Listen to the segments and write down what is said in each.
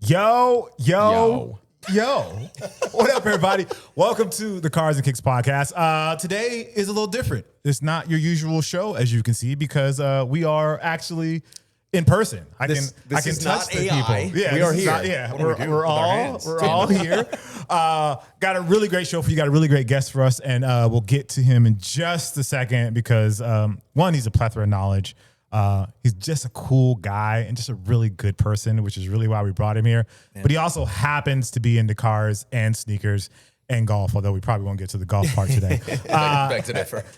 Yo. What up, everybody? Welcome to the Cars and Kicks podcast. Today is a little different. It's not your usual show, as you can see, because we are actually in person. I can touch not the AI. people. Yeah, we are here. We're all here. Got a really great show for you. Got a really great guest for us, and we'll get to him in just a second because one, he's a plethora of knowledge. He's just a cool guy and just a really good person, which is really why we brought him here. Yeah. But he also happens to be into cars and sneakers and golf, although we probably won't get to the golf part today.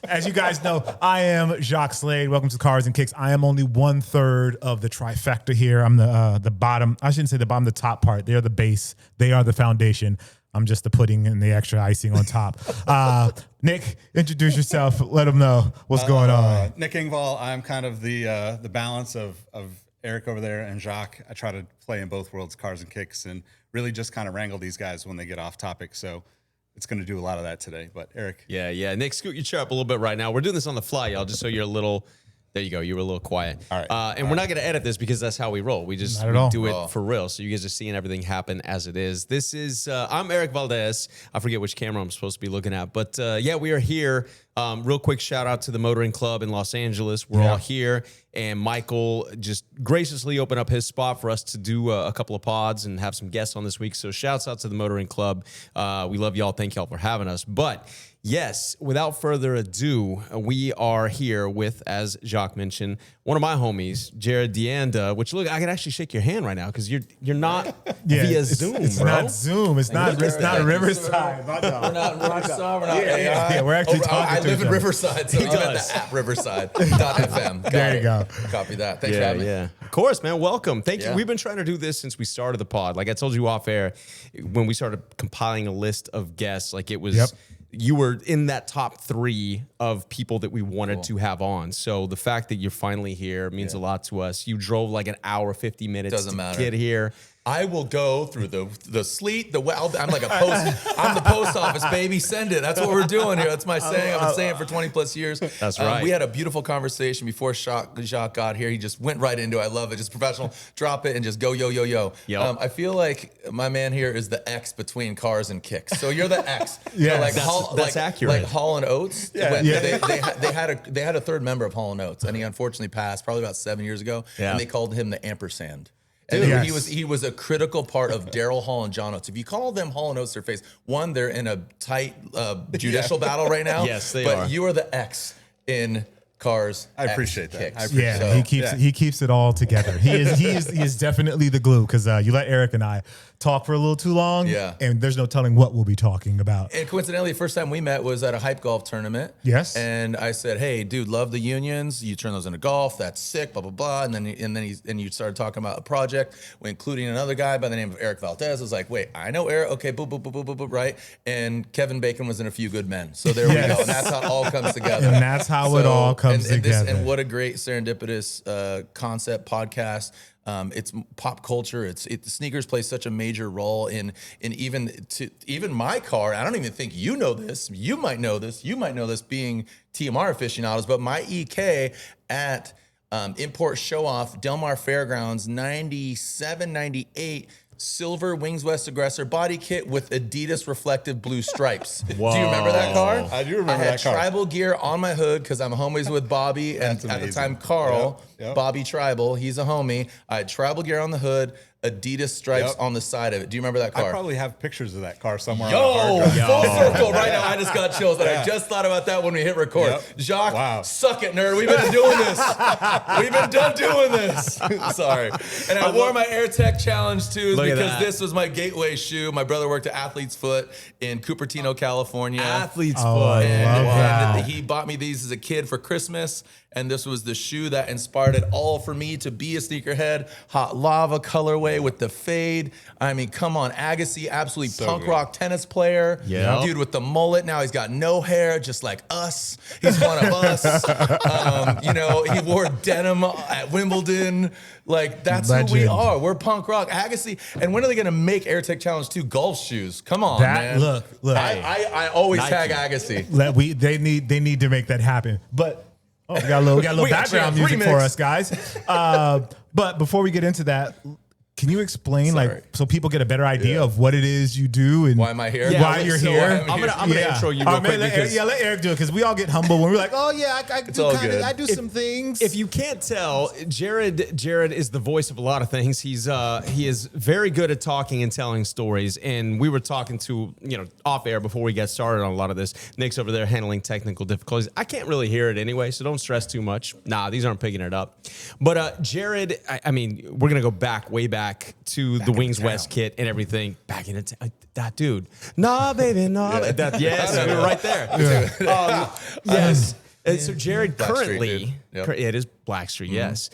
As you guys know, I am Jacques Slade. Welcome to Cars and Kicks. I am only 1/3 of the trifecta here. I'm the bottom. I shouldn't say the bottom, the top part. They are the base. They are the foundation. I'm just the pudding and the extra icing on top. Nick, introduce yourself. Let them know what's going on. Nick Engvall. I'm kind of the balance of Erik over there and Jacques. I try to play in both worlds, Cars and Kicks, and really just kind of wrangle these guys when they get off topic. So it's going to do a lot of that today. But Erik. Yeah. Nick, scoot your chair up a little bit right now. We're doing this on the fly, y'all, just so you're a little... There you go. You were a little quiet. All right. And we're not going to edit this because that's how we roll. We just do it for real. So you guys are seeing everything happen as it is. This is, I'm Erik Valdez. I forget which camera I'm supposed to be looking at. But yeah, we are here. Real quick shout out to the Motoring Club in Los Angeles. We're all here. And Michael just graciously opened up his spot for us to do a couple of pods and have some guests on this week. So shouts out to the Motoring Club. We love y'all. Thank y'all for having us. But yes, without further ado, we are here with, as Jacques mentioned, one of my homies, Jarod DeAnda, which look, I can actually shake your hand right now because you're not via Zoom, it's bro. Not Zoom. It's not Riverside. We're not Riverside. We're not AI. Yeah, we're actually talking I to live each in other. Riverside, so it's at the app Riverside.fm. There you go. Copy that. Thanks for having me. Yeah. Of course, man. Welcome. Thank you. We've been trying to do this since we started the pod. Like I told you off air, when we started compiling a list of guests, like it was... Yep. You were in that top 3 of people that we wanted to have on. So the fact that you're finally here means a lot to us. You drove like an hour, 50 minutes to get here. I will go through the sleet, the well. I'm like I'm the post office, baby. Send it. That's what we're doing here. That's my saying. I've been saying it for 20 plus years. That's right. We had a beautiful conversation before Jacques got here. He just went right into it. I love it. Just professional. Drop it and just go, yo. Yep. I feel like my man here is the X between Cars and Kicks. So you're the X. Yeah, that's accurate. Like Hall and Oates. Yeah. They had a third member of Hall and Oates, and he unfortunately passed probably about 7 years ago. Yeah. And they called him the ampersand. And he was a critical part of Daryl Hall and John Oates. If you call them Hall and Oates to their face, one, they're in a tight judicial battle right now. Yes, they are. are. But you are the X in Cars. I appreciate that. Kicks. I appreciate Yeah, he keeps it all together. He is definitely the glue because you let Erik and I talk for a little too long, and there's no telling what we'll be talking about. And coincidentally, the first time we met was at a hype golf tournament. Yes. And I said, "Hey, dude, love the unions. You turn those into golf. That's sick. Blah blah blah." And then you started talking about a project, including another guy by the name of Erik Valdez. I was like, "Wait, I know Erik. Okay, boop boop boop boop boop boop." Right. And Kevin Bacon was in A Few Good Men. So there we go. And that's how it all comes together. And that's how it all comes together. And what a great serendipitous concept podcast. It's pop culture. Sneakers play such a major role in even my car. I don't even think you know this. You might know this. You might know this being TMR aficionados. But my EK at Import Show Off Del Mar Fairgrounds 97, 98. Silver Wings West Aggressor body kit with Adidas reflective blue stripes. Whoa. Do you remember that car? I do remember that car. I had tribal gear on my hood because I'm homies with Bobby and at the time Carl, Yep. Bobby Tribal. He's a homie. I had tribal gear on the hood, Adidas stripes on the side of it. Do you remember that car? I probably have pictures of that car somewhere. Yo, full circle right now. I just got chills. And I just thought about that when we hit record. Yep. Jacques, suck it, nerd. We've been doing this. We've been done doing this. Sorry. And I wore my AirTech Challenge too because this was my gateway shoe. My brother worked at Athlete's Foot in Cupertino, California. Athlete's Foot. And he bought me these as a kid for Christmas. And this was the shoe that inspired it all for me to be a sneakerhead. Hot lava colorway with the fade. I mean, come on. Agassi, absolutely punk rock tennis player. Yeah. Dude with the mullet. Now he's got no hair, just like us. He's one of us. He wore denim at Wimbledon. Like, that's who we are. We're punk rock. Agassi. And when are they going to make AirTech Challenge 2 golf shoes? Come on, man. Look. I always Nike. tag Agassi. They need to make that happen. But we got a little background music for us, guys. But before we get into that, can you explain Sorry. so people get a better idea of what it is you do and Why am I here? Yeah, why you're here? I'm gonna intro you real quick because let Eric do it because we all get humble when we're like, oh yeah, I do some things. if you can't tell, Jarod is the voice of a lot of things. He is very good at talking and telling stories. And we were talking to off air before we get started on a lot of this. Nick's over there handling technical difficulties. I can't really hear it anyway, so don't stress too much. Nah, these aren't picking it up. But Jarod, I mean, we're gonna go way back to the Wings West kit and everything. Back in it, that dude. Nah, baby, nah. Yes, we were right there. Yes. So Jarod currently, it is Blackstreet. Yes,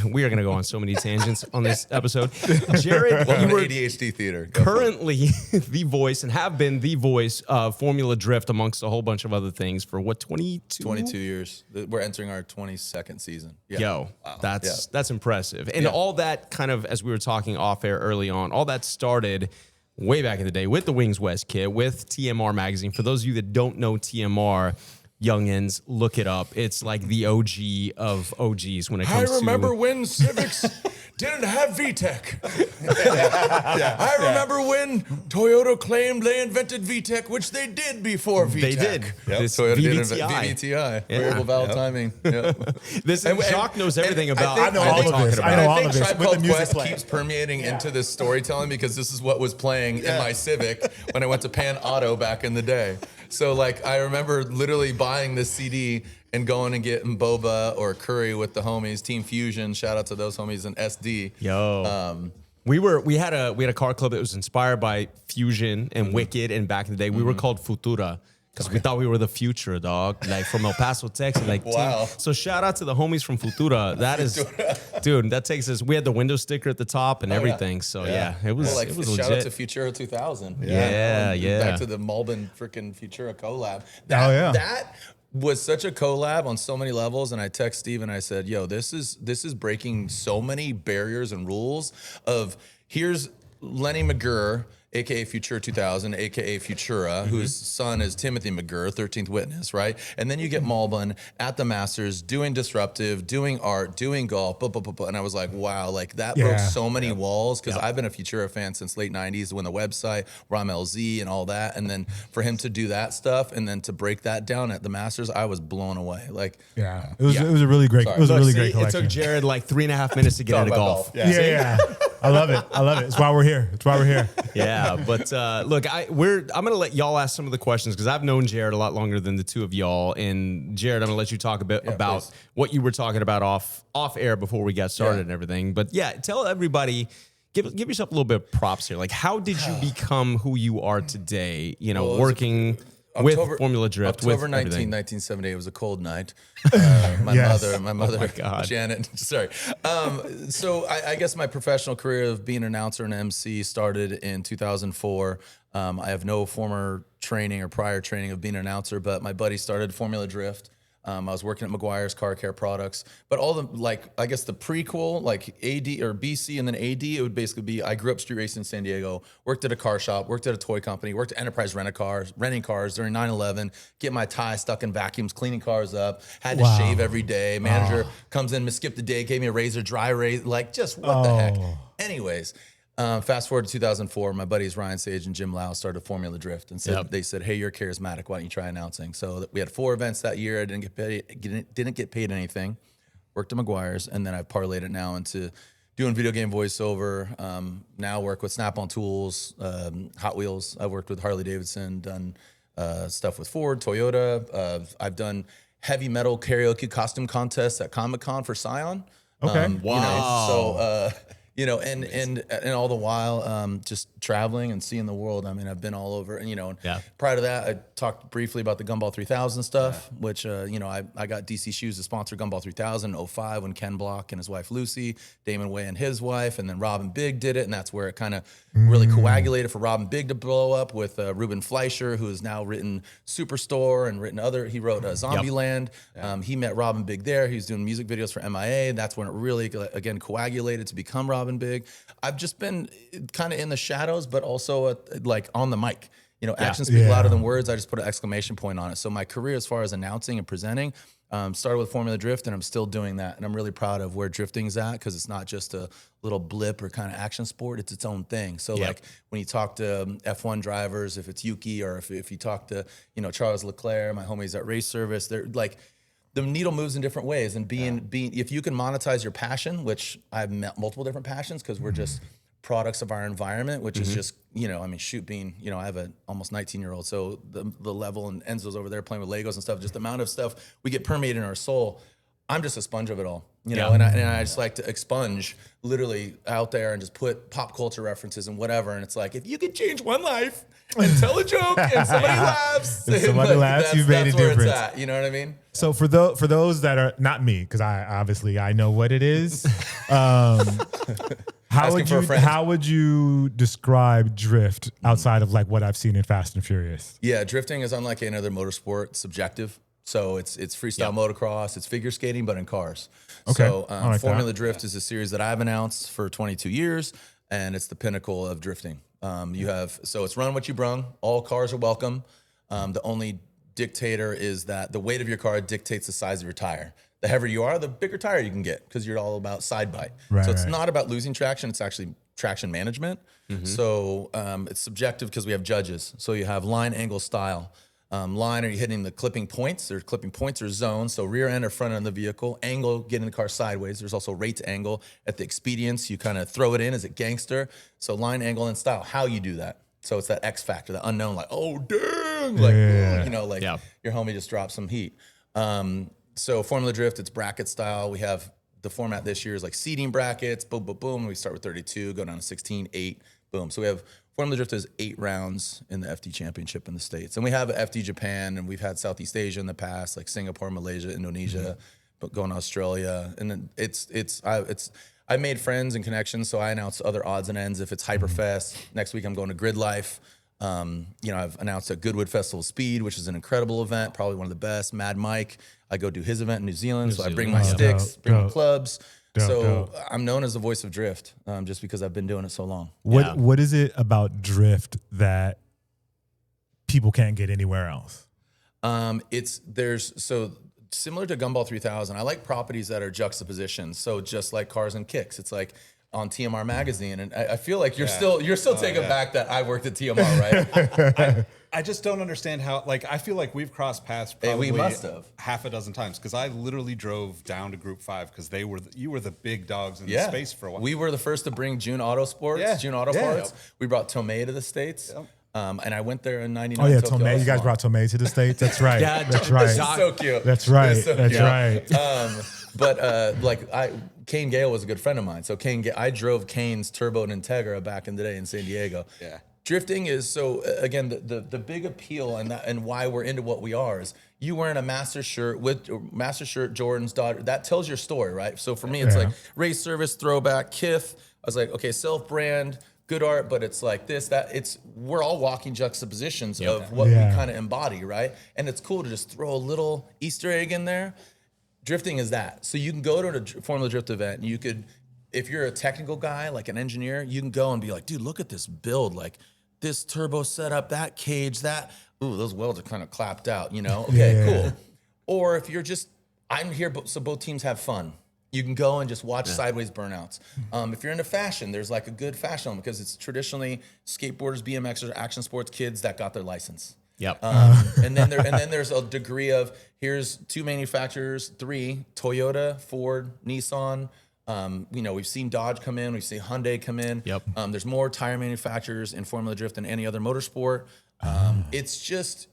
we are going to go on so many tangents on this episode. Jarod, you were ADHD theater. Currently the voice and have been the voice of Formula Drift amongst a whole bunch of other things for what 22 years. We're entering our 22nd season. Yeah. Yo, wow. That's impressive. And all that kind of, as we were talking off air early on, all that started way back in the day with the Wings West kit, with TMR magazine. For those of you that don't know TMR, youngins, look it up. It's like the OG of OGs when it comes to... I remember when Civics didn't have VTEC. I remember when Toyota claimed they invented VTEC, which they did before VTEC. They did. Yep. This Toyota VVTI. VVTI. Variable valve timing. Yep. Jacques knows everything about. I know all of this. I know all of this. Tribe With the Called music Quest playing. keeps permeating into this storytelling because this is what was playing in my Civic when I went to Pan Auto back in the day. So like I remember literally buying this CD and going and getting boba or curry with the homies, Team Fusion. Shout out to those homies in SD. Yo, we had a car club that was inspired by Fusion and Wicked, and back in the day we were called Futura. Because we thought we were the future, dog. Like from El Paso, Texas. Like, wow. So shout out to the homies from Futura. That is, dude, that takes us. We had the window sticker at the top and everything. So yeah, it was like, it was shout legit. out to Futura 2000. Yeah. Back to the Malbon freaking Futura collab. That was such a collab on so many levels. And I text Steve and I said, yo, this is breaking so many barriers and rules of here's Lenny McGurr, a.k.a. Futura 2000, a.k.a. Futura, whose son is Timothy McGurr, 13th Witness, right? And then you get Malbon at the Masters doing disruptive, doing art, doing golf, and I was like, wow, like that broke so many walls because I've been a Futura fan since late 90s when the website, Rom LZ and all that. And then for him to do that stuff and then to break that down at the Masters, I was blown away. Like, it was a really great, great collection. It took Jarod like 3.5 minutes to get into golf. Yeah. I love it. It's why we're here. Yeah, but look, I'm gonna let y'all ask some of the questions because I've known Jarod a lot longer than the two of y'all. And Jarod, I'm gonna let you talk a bit about what you were talking about off air before we got started and everything. But yeah, tell everybody, give yourself a little bit of props here. Like, how did you become who you are today? Working with Formula Drift. October 19, 1978 was a cold night. My mother, Janet. Sorry. So I guess my professional career of being an announcer and MC started in 2004. I have no former training or prior training of being an announcer, but my buddy started Formula Drift. I was working at McGuire's Car Care Products, but all the I guess the prequel, like AD or BC and then AD, it would basically be I grew up street racing in San Diego, worked at a car shop, worked at a toy company, worked at Enterprise renting cars during 9/11, get my tie stuck in vacuums, cleaning cars up, had to shave every day. Manager comes in, skipped the day, gave me a razor, dry razor, like just what the heck. Anyways. Fast forward to 2004, my buddies Ryan Sage and Jim Lau started Formula Drift and they said, hey, you're charismatic. Why don't you try announcing? So we had 4 events that year. I didn't get paid anything. Worked at McGuire's, and then I've parlayed it now into doing video game voiceover. Now work with Snap-on Tools, Hot Wheels. I've worked with Harley Davidson, done stuff with Ford, Toyota. I've done heavy metal karaoke costume contests at Comic-Con for Scion. Okay. Wow. And all the while, just traveling and seeing the world. I mean, I've been all over, and prior to that, I talked briefly about the Gumball 3000 stuff, which, I got DC Shoes to sponsor Gumball 3000 in 05 when Ken Block and his wife Lucy, Damon Way and his wife, and then Robin Big did it, and that's where it kind of really coagulated for Robin Big to blow up with Ruben Fleischer, who has now written Superstore and he wrote Zombieland. He met Robin Big there. He was doing music videos for MIA. That's when it really, again, coagulated to become Robin Big. I've just been kind of in the shadows, but also like on the mic. Actions speak louder than words. I just put an exclamation point on it. So my career as far as announcing and presenting, Started with Formula Drift, and I'm still doing that. And I'm really proud of where drifting's at, because it's not just a little blip or kind of action sport. It's its own thing. So like when you talk to F1 drivers, if it's Yuki, or if you talk to, Charles Leclerc, my homies at Race Service, they're like, the needle moves in different ways. And being if you can monetize your passion, which I have multiple different passions, because we're just products of our environment, which is just, being, I have an almost 19-year-old. So the level, and Enzo's over there playing with Legos and stuff, just the amount of stuff we get permeated in our soul. I'm just a sponge of it all, know, and I just like to expunge literally out there and just put pop culture references and whatever. And it's like, if you could change one life and tell a joke and somebody laughs, you've made a difference. It's at, you know what I mean? So for those that are not me, because I know what it is. How would you describe drift outside of like what I've seen in Fast and Furious? Yeah, drifting is unlike any other motorsport. It's subjective. So it's freestyle motocross, it's figure skating, but in cars. Okay. So Formula Drift is a series that I've announced for 22 years, and it's the pinnacle of drifting. It's run what you brung. All cars are welcome. The only dictator is that the weight of your car dictates the size of your tire. The heavier you are, the bigger tire you can get, because you're all about side bite. So it's not about losing traction. It's actually traction management. So it's subjective because we have judges. So you have line, angle, style. Line, are you hitting the clipping points? There's clipping points or zones. So rear end or front end of the vehicle. Angle, getting the car sideways. There's also rate to angle. At the expedience, you kind of throw it in. Is it gangster? So line, angle, and style. How you do that. So it's that X factor, the unknown, like, oh, dang. Your homie just dropped some heat. So Formula Drift, it's bracket style. We have the format this year is like seating brackets. Boom, boom, boom. We start with 32, go down to 16, 8, boom. So we have Formula Drift has 8 rounds in the FD Championship in the States. And we have FD Japan, and we've had Southeast Asia in the past, like Singapore, Malaysia, Indonesia, but going to Australia. And then I made friends and connections, so I announce other odds and ends. If it's Hyperfest, next week I'm going to Grid Life. I've announced a Goodwood Festival of Speed, which is an incredible event, probably one of the best. Mad Mike, I go do his event in New Zealand, so I bring my sticks, bring my clubs. I'm known as the voice of drift, just because I've been doing it so long. What is it about drift that people can't get anywhere else? Similar to Gumball 3000, I like properties that are juxtapositions. So just like cars and kicks, it's like on TMR magazine, and I feel like you're still taking back that I worked at TMR, right? I just don't understand how. Like, I feel like we've crossed paths probably we must have half a dozen times, because I literally drove down to Group 5 because you were the big dogs in the space for a while. We were the first to bring June Autosports, June Auto Parts. We brought Tomei to the States. And I went there in '99. Oh yeah, Tomei. You guys brought Tomei to the States. That's right. That's right. So cute. That's right. That's right. Kane Gale was a good friend of mine. So I drove Kane's Turbo Integra back in the day in San Diego. Yeah. Drifting is again the big appeal and why we're into what we are is you wearing a Master shirt Jordan's daughter, that tells your story, right? So for me it's like race service, throwback, Kith. I was like, okay, self-brand, good art, but it's like we're all walking juxtapositions of what we kind of embody, right? And it's cool to just throw a little Easter egg in there. Drifting is that. So you can go to a Formula Drift event and you could, if you're a technical guy, like an engineer, you can go and be like, dude, look at this build, like this turbo setup, that cage, those welds are kind of clapped out, Okay, cool. Or if you're just, I'm here so both teams have fun. You can go and just watch sideways burnouts. If you're into fashion, there's like a good fashion element because it's traditionally skateboarders, BMXers, action sports kids that got their license. Yep. And then there's a degree of here's 2 manufacturers, 3, Toyota, Ford, Nissan. We've seen Dodge come in, we've seen Hyundai come in. Yep. There's more tire manufacturers in Formula Drift than any other motorsport. It's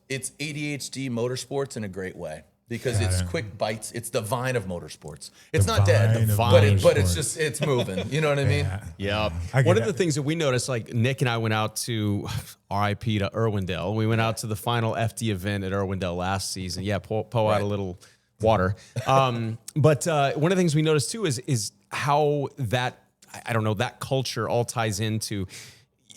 ADHD motorsports in a great way. Because it's quick bites. It's the vine of motorsports. It's not dead, but it's moving. You know what I mean? Yeah. One of the things that we noticed, like Nick and I went out to RIP to Irwindale. We went out to the final FD event at Irwindale last season. Yeah, pour out a little water. But one of the things we noticed too is how that culture all ties into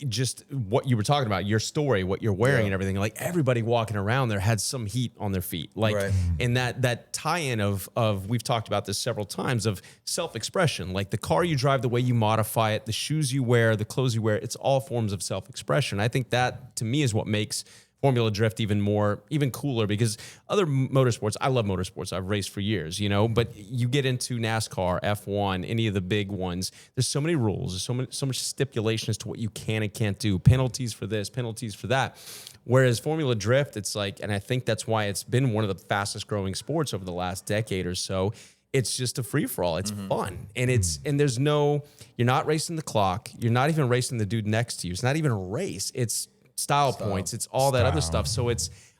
just what you were talking about, your story, what you're wearing and everything. Like everybody walking around there had some heat on their feet. Like, and that tie-in of, we've talked about this several times, of self-expression. Like the car you drive, the way you modify it, the shoes you wear, the clothes you wear, it's all forms of self-expression. I think that to me is what makes Formula Drift even cooler, because other motorsports, I love motorsports. I've raced for years, but you get into NASCAR, F1, any of the big ones, there's so many rules. There's so much stipulation as to what you can and can't do. Penalties for this, penalties for that. Whereas Formula Drift, it's like, and I think that's why it's been one of the fastest growing sports over the last decade or so. It's just a free for all. It's fun. And you're not racing the clock. You're not even racing the dude next to you. It's not even a race. It's style points. It's all that other stuff. So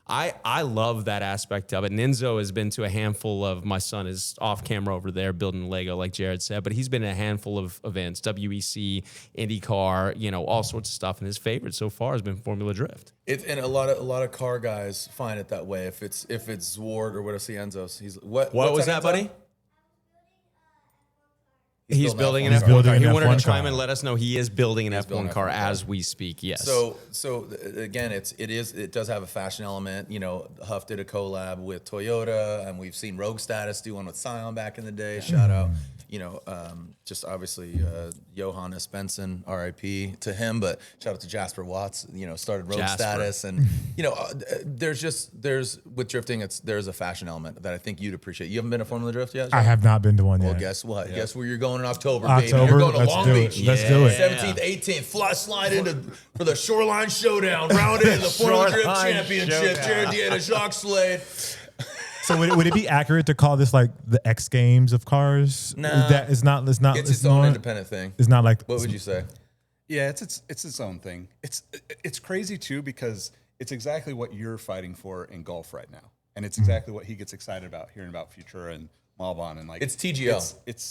I love that aspect of it. And Enzo has been to a handful of, my son is off camera over there building Lego, like Jarod said, but he's been in a handful of events, WEC, IndyCar, all sorts of stuff. And his favorite so far has been Formula Drift. And a lot of car guys find it that way. If it's Zwart or what I see Enzo's, what was that, Enzo? buddy? He's building an F1 F1 car. He wanted F1 to chime car. in and let us know he is building an F1 car as we speak. Yes. So again, it does have a fashion element. Huff did a collab with Toyota, and we've seen Rogue Status do one with Scion back in the day. Shout out, just obviously Johannes Benson, RIP to him, but shout out to Jasper Watts. Started Rogue Status, and there's with drifting, there's a fashion element that I think you'd appreciate. You haven't been to Formula Drift yet, John? I have not been to one yet. Well, guess what? Yeah. Guess where you're going in October, baby. You're October? going to Let's Long do Beach. it. Let's do it. 17th, 18th, fly slide into for the Shoreline Showdown, round in the Formula Drift Championship. Jarod DeAnda, Jacques Slade. So would it be accurate to call this like the X Games of cars? No, it's not. It's its own independent thing. It's not like. What would you say? Yeah, it's its own thing. It's crazy too, because it's exactly what you're fighting for in golf right now, and it's exactly what he gets excited about hearing about Futura and Malbon and like. It's TGL. Okay.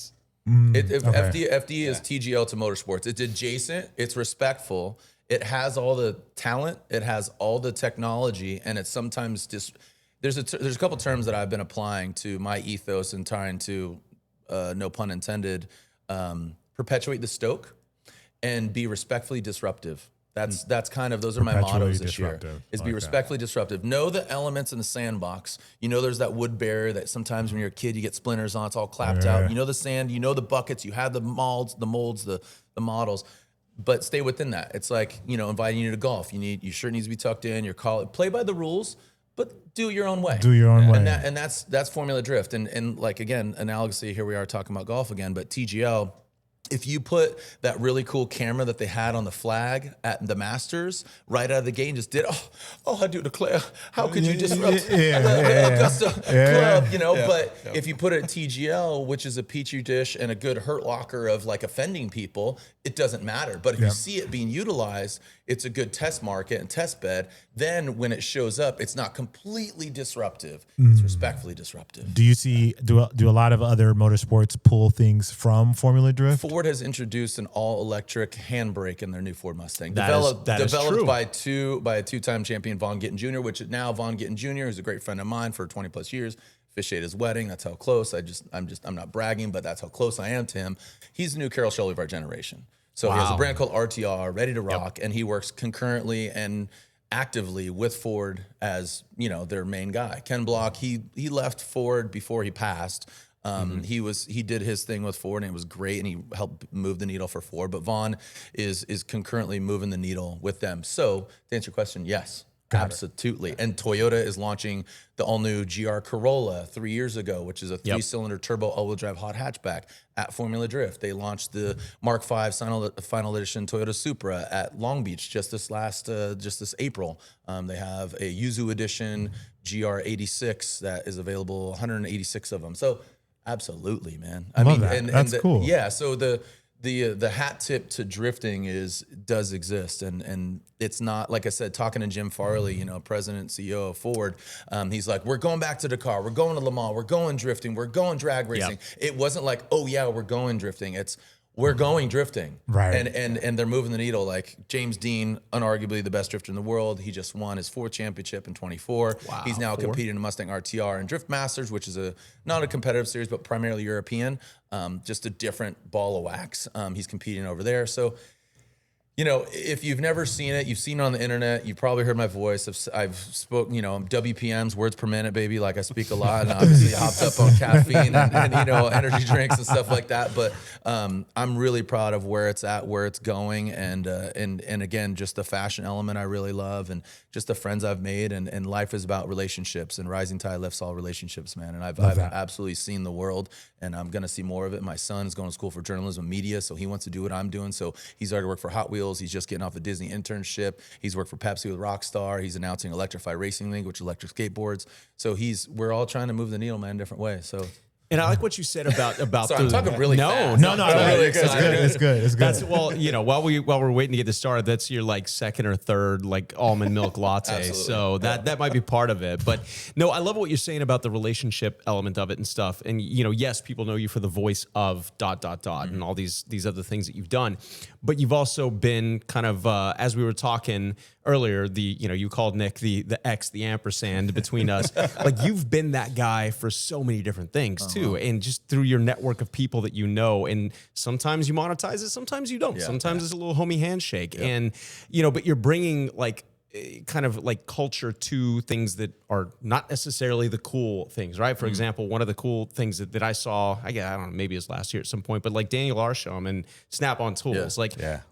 FD is TGL to motorsports. It's adjacent. It's respectful. It has all the talent. It has all the technology, and it's sometimes just. There's a couple terms that I've been applying to my ethos and trying to, no pun intended, perpetuate the Stoke and be respectfully disruptive. That's kind of, those are my mottos this year, is be respectfully disruptive. Know the elements in the sandbox. There's that wood barrier that sometimes when you're a kid, you get splinters on, it's all clapped out. You know the sand, you know the buckets, you have the molds, the models, but stay within that. It's like, inviting you to golf. Your shirt needs to be tucked in, play by the rules, but do it your own way. Do your own way. And that's Formula Drift. And like, again, analogously, here we are talking about golf again, but TGL, if you put that really cool camera that they had on the flag at the Masters right out of the gate and just did, I do declare, how could you disrupt the Augusta club, but if you put it at TGL, which is a petri dish and a good hurt locker of like offending people, it doesn't matter. But if you see it being utilized, it's a good test market and test bed. Then when it shows up, it's not completely disruptive. It's respectfully disruptive. Do you see, do a lot of other motorsports pull things from Formula Drift? Ford has introduced an all-electric handbrake in their new Ford Mustang. Developed by a two-time champion, Vaughn Gittin Jr., which now Vaughn Gittin Jr. is a great friend of mine for 20 plus years. Officiated his wedding. That's how close. I'm not bragging, but that's how close I am to him. He's the new Carroll Shelby of our generation. So he has a brand called RTR, ready to rock, and he works concurrently and actively with Ford as their main guy. Ken Block, he left Ford before he passed. He did his thing with Ford and it was great, and he helped move the needle for Ford. But Vaughn is concurrently moving the needle with them. So to answer your question, yes. Absolutely. And Toyota is launching the all-new GR Corolla 3 years ago, which is a three-cylinder turbo all-wheel drive hot hatchback at Formula Drift. They launched the Mark V final edition Toyota Supra at Long Beach just this April. They have a Yuzu edition GR86 that is available, 186 of them. So absolutely, man. I mean, that. That's cool. Yeah. So the hat tip to drifting does exist, and it's not, like I said, talking to Jim Farley, president CEO of Ford, he's like, we're going back to Dakar, we're going to Le Mans, we're going drifting, we're going drag racing. It wasn't like, oh yeah, we're going drifting. It's we're going drifting, right? And they're moving the needle. Like James Dean, unarguably the best drifter in the world. He just won his 4th championship in 24. Wow, he's now competing in Mustang RTR and Drift Masters, which is not a competitive series, but primarily European. Just a different ball of wax. He's competing over there. So You know, if you've never seen it, you've seen it on the internet. You've probably heard my voice. I've spoken, you know, WPMs, words per minute, baby. Like I speak a lot, and obviously hopped up on caffeine and you know, energy drinks and stuff like that. But I'm really proud of where it's at, where it's going, and again, just the fashion element I really love, and just the friends I've made, and life is about relationships, and Rising Tide lifts all relationships, man. And I've absolutely seen the world, and I'm gonna see more of it. My son is going to school for journalism and media, so he wants to do what I'm doing. So he's already worked for Hot Wheels. He's just getting off a Disney internship. He's worked for Pepsi with Rockstar. He's announcing Electrify Racing League, which is electric skateboards. So we're all trying to move the needle, man, in different ways. So. And I like what you said about Sorry, I'm talking really fast. No, really it's good. That's, well, you know, while we're waiting to get this started, that's your like second or third like almond milk latte. So that might be part of it. But no, I love what you're saying about the relationship element of it and stuff. And you know, yes, people know you for the voice of ... and all these other things that you've done. But you've also been kind of as we were talking earlier, you called Nick the X, the ampersand between us. Like you've been that guy for so many different things too. And just through your network of people that you know, and sometimes you monetize it, sometimes you don't. Sometimes it's a little homie handshake, and you know, but you're bringing like kind of like culture to things that are not necessarily the cool things, right? For example, one of the cool things that I saw, I don't know, maybe it was last year at some point, but like Daniel Arsham and Snap-on Tools,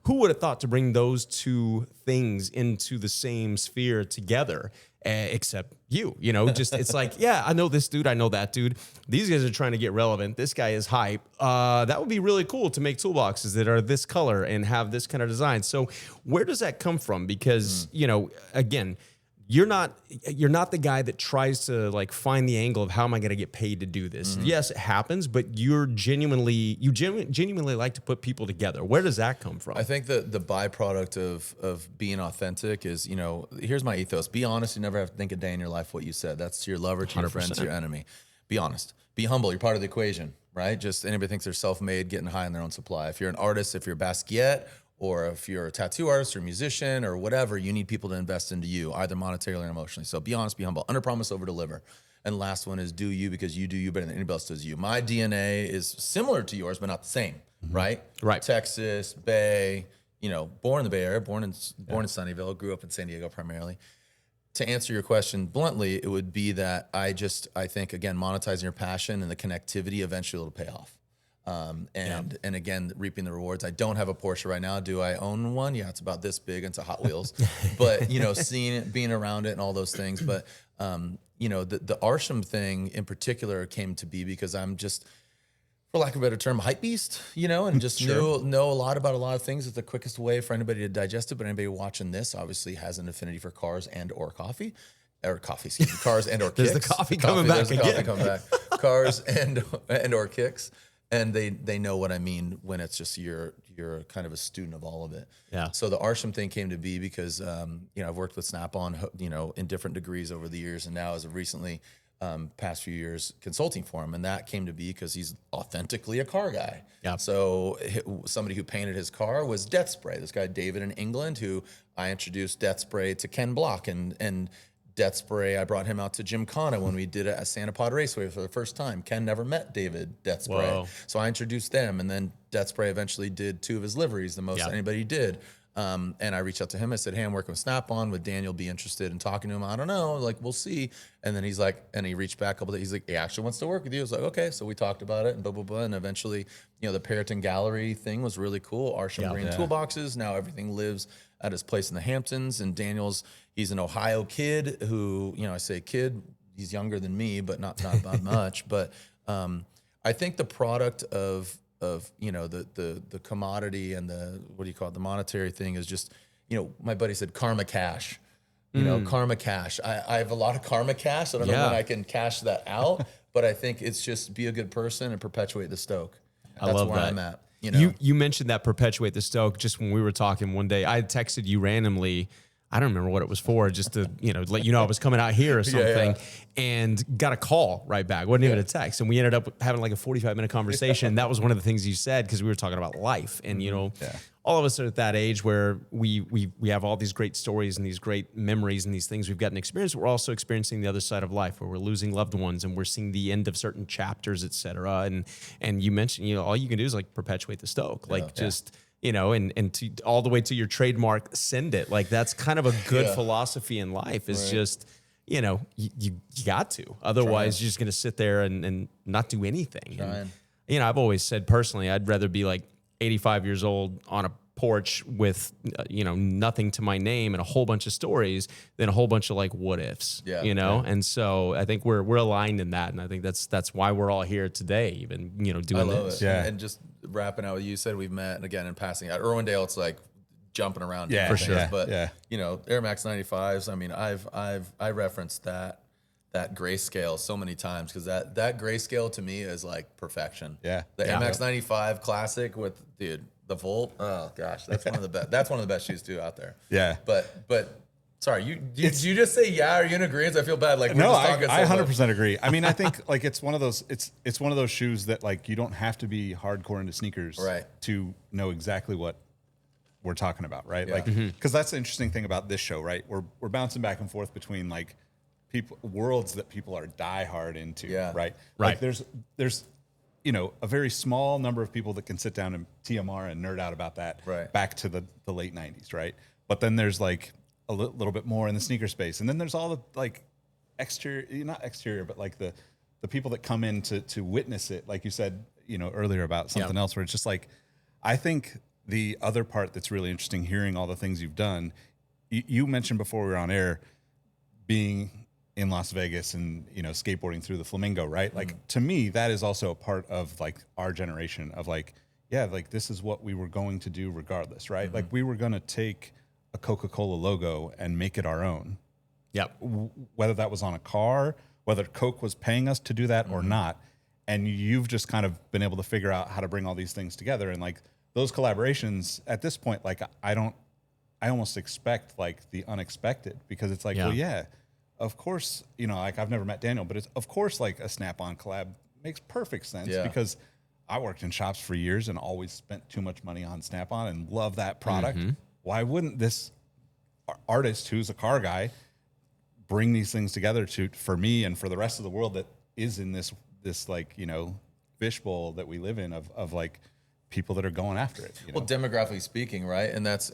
who would have thought to bring those two things into the same sphere together? Except you know, just it's like, yeah, I know this dude, I know that dude. These guys are trying to get relevant. This guy is hype. That would be really cool to make toolboxes that are this color and have this kind of design. So where does that come from? Because, you know, again, you're not the guy that tries to like find the angle of how am I going to get paid to do this. Yes, it happens, but you genuinely like to put people together. Where does that come from? I think the byproduct of being authentic is, you know, here's my ethos: be honest. You never have to think a day in your life what you said. That's to your lover, to your friend, to your enemy. Be honest. Be humble. You're part of the equation, right? Just anybody thinks they're self-made, getting high on their own supply. If you're an artist, if you're a Basquiat, or if you're a tattoo artist or a musician or whatever, you need people to invest into you, either monetarily or emotionally. So be honest, be humble, under promise, over deliver. And last one is do you, because you do you better than anybody else does you. My DNA is similar to yours, but not the same, right? Right. Texas, Bay, you know, born in the Bay Area, born in Sunnyvale, grew up in San Diego primarily. To answer your question bluntly, it would be that I think, again, monetizing your passion and the connectivity, eventually it'll pay off. And again, reaping the rewards. I don't have a Porsche right now. Do I own one? Yeah, it's about this big. It's a Hot Wheels, but you know, seeing it, being around it and all those things. But, you know, the Arsham thing in particular came to be because I'm just, for lack of a better term, hype beast, you know, and just know a lot about a lot of things. It's the quickest way for anybody to digest it. But anybody watching this obviously has an affinity for cars and or coffee. Or coffee, excuse me, cars and or kicks. There's the coffee coming back again. Cars and or kicks. And they know what I mean when it's just you're kind of a student of all of it. Yeah. So the Arsham thing came to be because you know, I've worked with Snap-on, you know, in different degrees over the years, and now as of recently, past few years, consulting for him, and that came to be because he's authentically a car guy. Yeah. So somebody who painted his car was Death Spray. This guy David in England, who I introduced Death Spray to Ken Block, and Death Spray, I brought him out to Gymkhana when we did it at Santa Pod Raceway for the first time. Ken never met David Death Spray. Whoa. So I introduced them, and then Death Spray eventually did 2 of his liveries, the most anybody did. And I reached out to him. I said, hey, I'm working with Snap-on. Would Daniel be interested in talking to him? I don't know. Like, we'll see. And then he's like, and he reached back a couple days. He's like, he actually wants to work with you. I was like, okay. So we talked about it and blah, blah, blah. And eventually, you know, the Perpetuate Gallery thing was really cool. Arsham Green toolboxes. Now everything lives at his place in the Hamptons. And he's an Ohio kid who, you know, I say kid, he's younger than me, but not much. But I think the product of you know, the commodity and the monetary thing is just, you know, my buddy said karma cash. You know, karma cash. I have a lot of karma cash. I don't know when I can cash that out, but I think it's just be a good person and perpetuate the Stoke. That's where I'm at. You know, you mentioned that perpetuate the Stoke just when we were talking one day. I had texted you randomly. I don't remember what it was for, just to, you know, let you know I was coming out here or something, and got a call right back. Wasn't even a text. And we ended up having like a 45-minute conversation. That was one of the things you said, because we were talking about life. And, you know, all of us are at that age where we have all these great stories and these great memories and these things we've gotten experience. We're also experiencing the other side of life, where we're losing loved ones and we're seeing the end of certain chapters, et cetera. And you mentioned, you know, all you can do is like perpetuate the Stoke. Like and to all the way to your trademark, send it. Like that's kind of a good philosophy in life is just, you got to, otherwise you're just going to sit there and not do anything. And, I've always said personally, I'd rather be like 85 years old on a porch with, nothing to my name and a whole bunch of stories than a whole bunch of like what ifs, And so I think we're aligned in that. And I think that's why we're all here today, even, doing this. Yeah. And just wrapping out what you said, we've met again in passing at Irwindale. It's like jumping around. For sure. But Air Max 95s. I mean, I referenced that grayscale so many times because that grayscale to me is like perfection. Yeah. The Air Max 95 Classic with the Volt. Oh gosh, that's one of the best. That's one of the best shoes too out there. Yeah. But sorry, did you just say yeah? Are you in agreement? I feel bad. Like no, I 100% agree. I mean, I think like it's one of those shoes that like you don't have to be hardcore into sneakers to know exactly what we're talking about, right? Yeah. Like because that's the interesting thing about this show, right? We're bouncing back and forth between like worlds that people are diehard into, right? Like there's a very small number of people that can sit down and TMR and nerd out about that back to the late 90s, right? But then there's like a little bit more in the sneaker space. And then there's all the like not exterior, but like the people that come in to witness it, like you said, earlier about something else where it's just like, I think the other part that's really interesting, hearing all the things you've done, you mentioned before we were on air, being in Las Vegas and, skateboarding through the Flamingo, right? Like to me, that is also a part of like our generation of like, like this is what we were going to do regardless, right? Like we were going to take a Coca-Cola logo and make it our own. Yep. Whether that was on a car, whether Coke was paying us to do that or not. And you've just kind of been able to figure out how to bring all these things together. And like those collaborations at this point, like I almost expect like the unexpected because it's like, of course, like I've never met Daniel, but it's of course like a Snap-on collab makes perfect sense because I worked in shops for years and always spent too much money on Snap-on and love that product. Why wouldn't this artist who's a car guy bring these things together for me and for the rest of the world that is in this like, fishbowl that we live in of like people that are going after it. Well, demographically speaking, right? And that's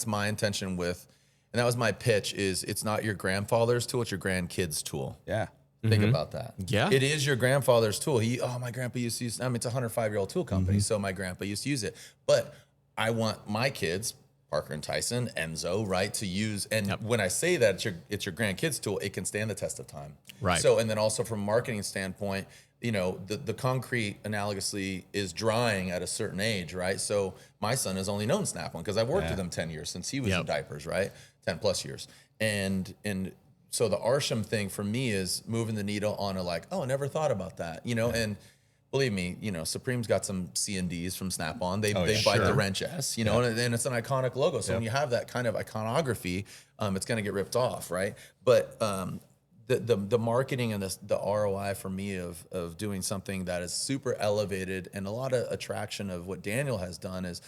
my intention with. And that was my pitch is it's not your grandfather's tool, it's your grandkid's tool. Yeah. Think about that. Yeah. It is your grandfather's tool. My grandpa used to use, it's a 105-year-old tool company, so my grandpa used to use it. But I want my kids, Parker and Tyson, Enzo, right, to use, and when I say that it's your grandkid's tool, it can stand the test of time. Right. So, and then also from a marketing standpoint, the concrete analogously is drying at a certain age, right? So my son has only known Snap-on because I've worked with him 10 years since he was in diapers, right? 10 plus years. And so the Arsham thing for me is moving the needle on a like, I never thought about that, and believe me, Supreme's got some C&Ds from Snap-on. They bite the wrench S, and it's an iconic logo. So when you have that kind of iconography, it's going to get ripped off, right? But the marketing and the ROI for me of doing something that is super elevated and a lot of attraction of what Daniel has done is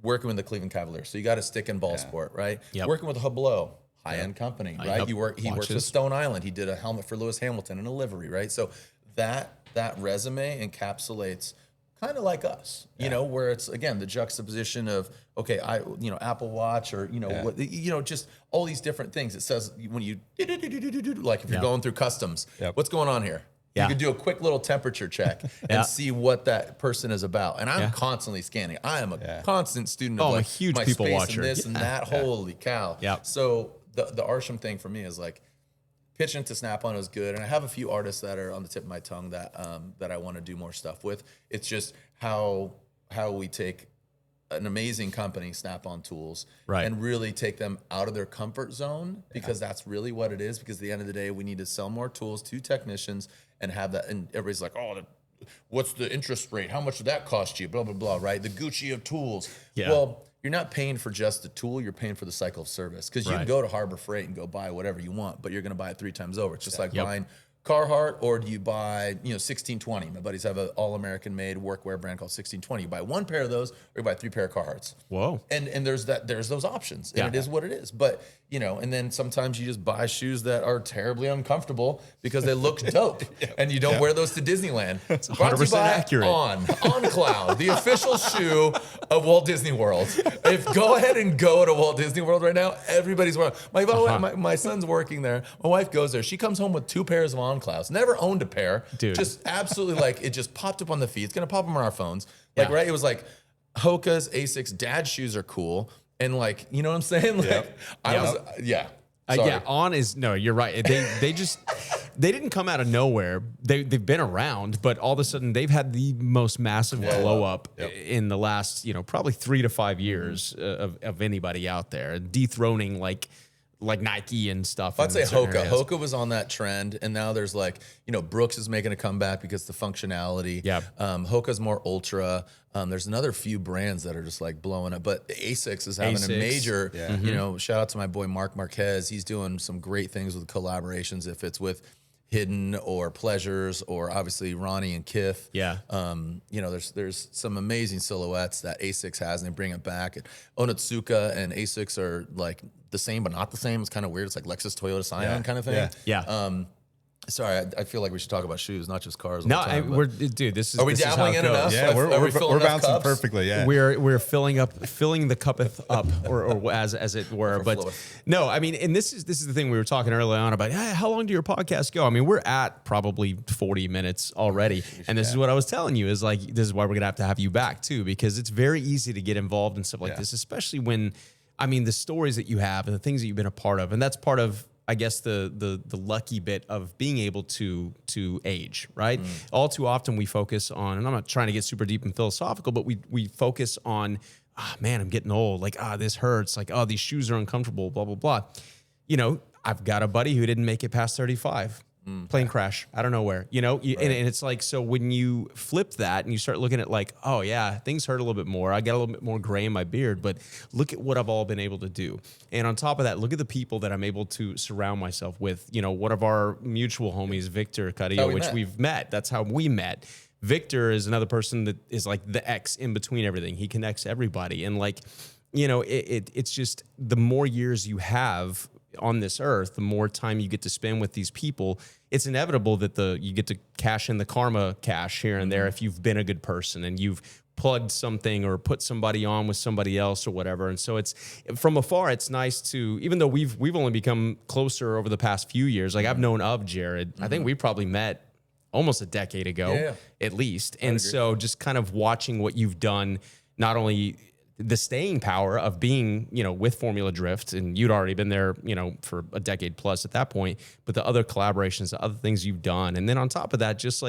working with the Cleveland Cavaliers. So you got to stick in ball sport, right? Yep. Working with Hublot, high-end company, right? He works with Stone Island. He did a helmet for Lewis Hamilton and a livery, right? So that resume encapsulates kind of like us, where it's again the juxtaposition of Apple Watch or just all these different things. It says when you like if you're going through customs, what's going on here? You could do a quick little temperature check and see what that person is person And I'm constantly scanning. I am a constant student of I'm like a huge my people space watcher. and this and that. Holy cow. So the Arsham thing for me is like pitching to Snap-on is good. And I have a few artists that are on the tip of my tongue that I want to do more stuff with. It's just how we take an amazing company, Snap-on Tools, and really take them out of their comfort zone because that's really what it is. Because at the end of the day, we need to sell more tools to technicians and have that. And everybody's like, what's the interest rate? How much did that cost you? Blah, blah, blah, right? The Gucci of tools. Yeah. Well, you're not paying for just the tool. You're paying for the cycle of service because you can go to Harbor Freight and go buy whatever you want, but you're going to buy it 3 times over. It's just like buying Carhartt, or do you buy, 1620? My buddies have an all-American made workwear brand called 1620. You buy one pair of those, or you buy 3 pair of Carhartts. Whoa. And there's those options, and it is what it is. But, and then sometimes you just buy shoes that are terribly uncomfortable because they look dope, and you don't wear those to Disneyland. It's 100% accurate. On Cloud, the official shoe of Walt Disney World. Go ahead and go to Walt Disney World right now. Everybody's wearing. My son's working there. My wife goes there. She comes home with 2 pairs of On Clouds. Never owned a pair. Dude. Just absolutely it just popped up on the feed. It's gonna pop them on our phones. Right? It was like Hoka's, Asics, Dad's shoes are cool, and you know what I'm saying? Sorry. On is no. You're right. They didn't come out of nowhere. They've been around, but all of a sudden they've had the most massive blow up in the last probably 3 to 5 years of anybody out there, dethroning like Nike and stuff. I'd say Hoka. Areas. Hoka was on that trend, and now there's Brooks is making a comeback because the functionality. Yeah. Hoka's more ultra. There's another few brands that are just blowing up, but Asics is having a major. Shout out to my boy Mark Marquez. He's doing some great things with collaborations. If it's with Hidden or Pleasures, or obviously Ronnie and Kith. Yeah. There's some amazing silhouettes that Asics has, and they bring it back. Onitsuka and Asics are the same, but not the same. It's kind of weird. It's like Lexus, Toyota, Scion kind of thing. Yeah. Sorry, I feel like we should talk about shoes, not just cars. Dude, this is. Are we dabbling in enough? Yeah, we're bouncing perfectly. Yeah, we're filling the cuppeth up, or as it were. But no, I mean, and this is the thing we were talking early on about. How long do your podcasts go? I mean, we're at probably 40 minutes already, and this is what I was telling you is this is why we're gonna have to have you back too, because it's very easy to get involved in stuff like this, especially when, I mean, the stories that you have and the things that you've been a part of, and that's part of, I guess, the lucky bit of being able to age, right? All too often we focus on, and I'm not trying to get super deep and philosophical, but we focus on, man, I'm getting old. This hurts. These shoes are uncomfortable, blah, blah, blah. I've got a buddy who didn't make it past 35. Plane crash out of nowhere, and it's so when you flip that and you start looking at oh yeah, things hurt a little bit more. I got a little bit more gray in my beard, but look at what I've all been able to do. And on top of that, look at the people that I'm able to surround myself with. One of our mutual homies, Victor Carrillo, which we've met. That's how we met. Victor is another person that is the X in between everything. He connects everybody. And it's just the more years you have on this earth, the more time you get to spend with these people, it's inevitable that you get to cash in the karma cash here and there if you've been a good person and you've plugged something or put somebody on with somebody else or whatever. And so it's from afar, it's nice to, even though we've only become closer over the past few years. I've known of Jarod. I think we probably met almost a decade ago, at least. And so just kind of watching what you've done, not only the staying power of being, with Formula Drift, and you'd already been there, for a decade plus at that point, but the other collaborations, the other things you've done. And then on top of that, just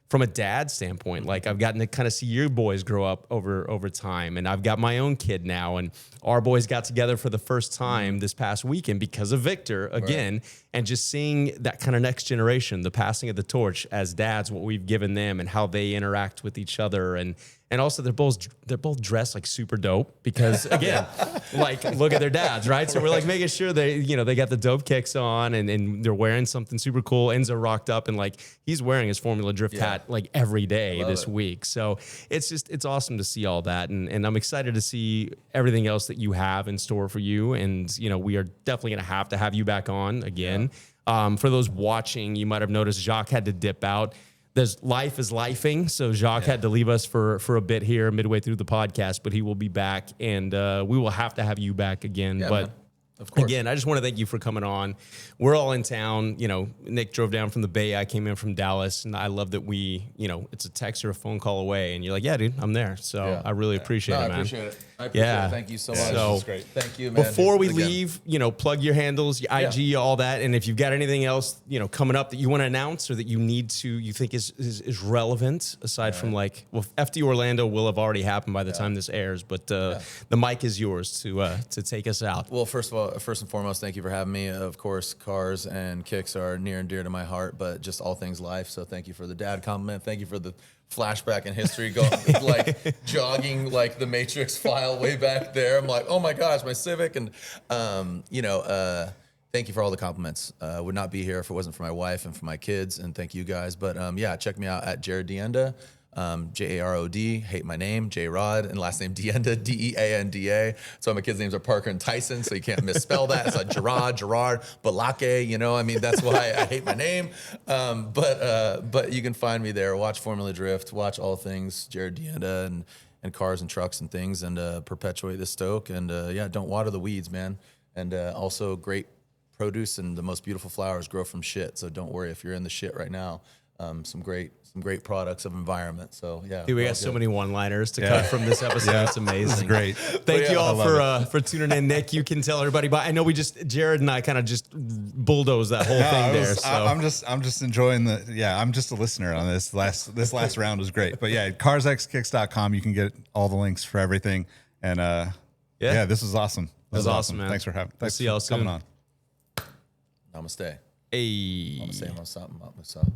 from a dad standpoint, I've gotten to kind of see your boys grow up over time, and I've got my own kid now, and our boys got together for the first time this past weekend because of Victor again, and just seeing that kind of next generation, the passing of the torch as dads, what we've given them and how they interact with each other. And also they're both dressed super dope because again, look at their dads, right? So we're making sure they got the dope kicks on and they're wearing something super cool. Enzo rocked up and he's wearing his Formula Drift hat every day this week. So it's awesome to see all that. And I'm excited to see everything else that you have in store for you. And we are definitely going to have you back on again. For those watching, you might have noticed Jacques had to dip out. Life is lifing, so Jacques had to leave us for a bit here midway through the podcast, but he will be back, and we will have to have you back again. Yeah, but man. Of course. Again, I just want to thank you for coming on. We're all in town. Nick drove down from the Bay. I came in from Dallas, and I love that it's a text or a phone call away, and you're like, yeah, dude, I'm there. So I really appreciate it, man. I appreciate it. Thank you so much. So, this is great. Thank you, man. Before we leave, plug your handles, your IG, all that. And if you've got anything else, coming up that you want to announce or that you think is relevant aside from FD Orlando will have already happened by the time this airs, but the mic is yours to take us out. Well, first and foremost, thank you for having me. Of course, cars and kicks are near and dear to my heart, but just all things life. So thank you for the dad compliment. Thank you for the flashback in history, going jogging the Matrix file way back there. I'm like, oh my gosh, my Civic, and thank thank you for all the compliments. Would not be here if it wasn't for my wife and for my kids, and thank you guys. But yeah, check me out at Jarod DeAnda, Jarod, hate my name, Jarod, and last name DeAnda, DeAnda. So my kids' names are Parker and Tyson, so you can't misspell that. It's like Gerard, Balake, you know, I mean, that's why I hate my name. But you can find me there. Watch Formula Drift, watch all things Jarod DeAnda and cars and trucks and things, and Perpetuate the Stoke. And yeah, don't water the weeds, man. And also great produce and the most beautiful flowers grow from shit. So don't worry if you're in the shit right now. Some great products of environment. So yeah, dude, we got so many one-liners to cut from this episode. It's amazing. This is great. Thank you all for tuning in. Nick, you can tell everybody, but I know Jarod and I kind of just bulldozed that whole thing there. So I'm just enjoying I'm just a listener on this last round was great. But yeah, carsxkicks.com, you can get all the links for everything. And yeah, this was awesome. This was awesome, man. Thanks for having. We'll see y'all soon. Coming on. Namaste. Hey. Namaste.